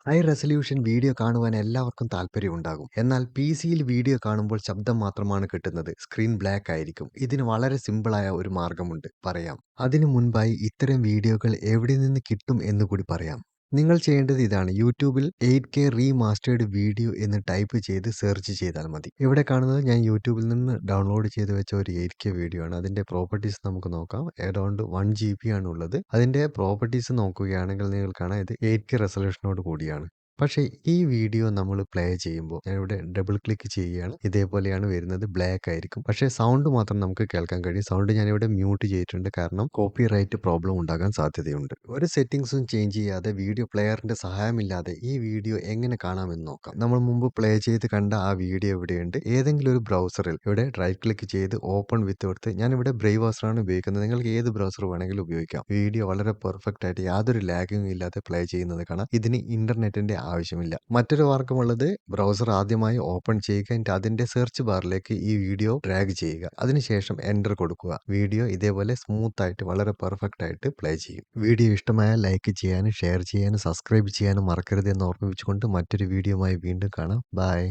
High resolution video കാണുവാൻ എല്ലാവർക്കും താല്പര്യമുണ്ടാകും. എന്നാൽ പിസിയിൽ വീഡിയോ കാണുമ്പോൾ ശബ്ദം മാത്രമാണ് കിട്ടുന്നത്. സ്ക്രീൻ ബ്ലാക്ക് ആയിരിക്കും. ഇതിന് വളരെ സിമ്പിളായ ഒരു മാർഗ്ഗമുണ്ട്. പറയാം. അതിനു മുൻപായി ഇത്തരം വീഡിയോകൾ എവിടെ നിന്ന് കിട്ടും എന്നുകൂടി പറയാം. നിങ്ങൾ ചെയ്യേണ്ടത് ഇതാണ്. യൂട്യൂബിൽ 8K റീമാസ്റ്റേർഡ് വീഡിയോ എന്ന് ടൈപ്പ് ചെയ്ത് സെർച്ച് ചെയ്താൽ മതി. ഇവിടെ കാണുന്നത് ഞാൻ യൂട്യൂബിൽ നിന്ന് ഡൗൺലോഡ് ചെയ്ത് വെച്ച ഒരു 8K വീഡിയോ ആണ്. അതിന്റെ പ്രോപ്പർട്ടീസ് നമുക്ക് നോക്കാം. അറൗണ്ട് 1 GB ആണ് ഉള്ളത്. അതിന്റെ പ്രോപ്പർട്ടീസ് നോക്കുകയാണെങ്കിൽ നിങ്ങൾ കാണാം ഇത് 8K റെസല്യൂഷനോട് കൂടിയാണ്. പക്ഷേ ഈ വീഡിയോ നമ്മൾ പ്ലേ ചെയ്യുമ്പോൾ ഞാനിവിടെ ഡബിൾ ക്ലിക്ക് ചെയ്യുകയാണ്. ഇതേപോലെയാണ് വരുന്നത്. ബ്ലാക്ക് ആയിരിക്കും. പക്ഷേ സൗണ്ട് മാത്രം നമുക്ക് കേൾക്കാൻ കഴിയും. സൗണ്ട് ഞാനിവിടെ മ്യൂട്ട് ചെയ്തിട്ടുണ്ട്. കാരണം കോപ്പിറൈറ്റ് പ്രോബ്ലം ഉണ്ടാകാൻ സാധ്യതയുണ്ട്. ഒരു സെറ്റിംഗ്സും ചേഞ്ച് ചെയ്യാതെ വീഡിയോ പ്ലെയറിന്റെ സഹായമില്ലാതെ ഈ വീഡിയോ എങ്ങനെ കാണാമെന്ന് നോക്കാം. നമ്മൾ മുമ്പ് പ്ലേ ചെയ്ത് കണ്ട ആ വീഡിയോ ഇവിടെയുണ്ട്. ഏതെങ്കിലും ഒരു ബ്രൗസറിൽ ഇവിടെ റൈറ്റ് ക്ലിക്ക് ചെയ്ത് ഓപ്പൺ വിത്ത് കൊടുത്ത് ഞാനിവിടെ ബ്രേവ് ബ്രൗസറാണ് ഉപയോഗിക്കുന്നത്. നിങ്ങൾക്ക് ഏത് ബ്രൗസർ വേണമെങ്കിലും ഉപയോഗിക്കാം. വീഡിയോ വളരെ പെർഫെക്റ്റ് ആയിട്ട് യാതൊരു ലാഗും ഇല്ലാതെ പ്ലേ ചെയ്യുന്നത് കാണാം. ഇതിന് ഇന്റർനെറ്റിന്റെ ആവശ്യമില്ല. മറ്റൊരു മാർഗ്ഗമുള്ളത് ബ്രൗസർ ആദ്യമായി ഓപ്പൺ ചെയ്യുക. എന്നിട്ട് അതിന്റെ സെർച്ച് ബാറിലേക്ക് ഈ വീഡിയോ ഡ്രാഗ് ചെയ്യുക. അതിനുശേഷം എന്റർ കൊടുക്കുക. വീഡിയോ ഇതേപോലെ സ്മൂത്ത് ആയിട്ട് വളരെ പെർഫെക്റ്റ് ആയിട്ട് പ്ലേ ചെയ്യും. വീഡിയോ ഇഷ്ടമായാൽ ലൈക്ക് ചെയ്യാനും ഷെയർ ചെയ്യാനും സബ്സ്ക്രൈബ് ചെയ്യാനും മറക്കരുത് എന്ന് ഓർമ്മിപ്പിച്ചുകൊണ്ട് മറ്റൊരു വീഡിയോയുമായി വീണ്ടും കാണാം. ബൈ.